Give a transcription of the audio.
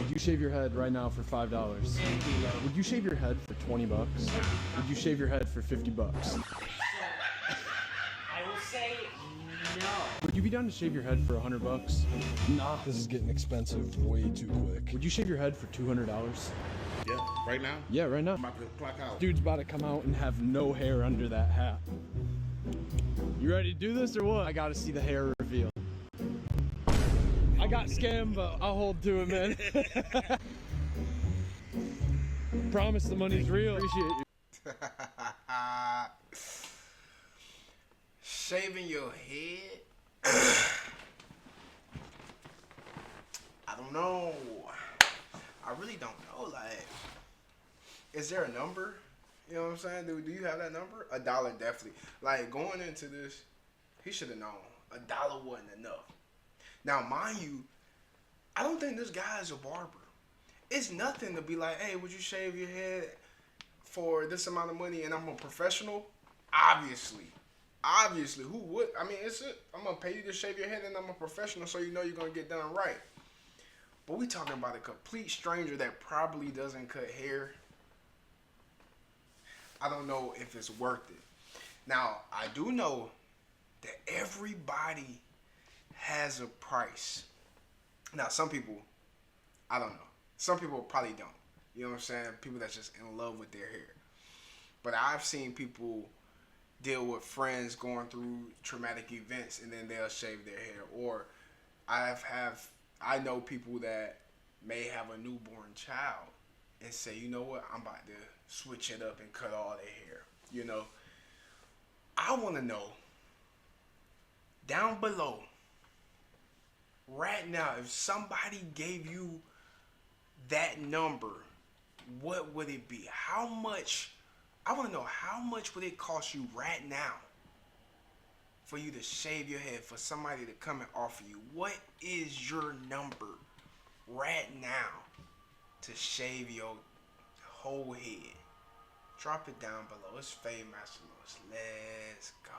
Would you shave your head right now for $5? Would you shave your head for 20 bucks? Would you shave your head for 50 bucks? I will say no. Would you be down to shave your head for 100 bucks? Nah, this is getting expensive way too quick. Would you shave your head for $200? Yeah, right now? Yeah, right now. I'm about to clock out. Dude's about to come out and have no hair under that hat. You ready to do this or what? I gotta see the hair reveal. I got scammed, but I'll hold to it, man. Promise the money's real. Appreciate you. Shaving your head? I don't know. I really don't know. Like, is there a number? You know what I'm saying? Do you have that number? $1 definitely. Like, going into this, he should have known. $1 wasn't enough. Now, mind you, I don't think this guy is a barber. It's nothing to be like, hey, would you shave your head for this amount of money and I'm a professional? Obviously, who would? I mean, I'm going to pay you to shave your head and I'm a professional so you know you're going to get done right. But we talking about a complete stranger that probably doesn't cut hair. I don't know if it's worth it. Now, I do know that everybody has a price. Now, some people, I don't know. Some people probably don't. You know what I'm saying? People that's just in love with their hair. But I've seen people deal with friends going through traumatic events and then they'll shave their hair. Or I know people that may have a newborn child and say, you know what, I'm about to switch it up and cut all their hair. You know, I want to know down below right now, if somebody gave you that number, what would it be? How much? I want to know how much would it cost you right now for you to shave your head, for somebody to come and offer you? What is your number right now to shave your whole head? Drop it down below. It's FadeMasterLos. Let's go.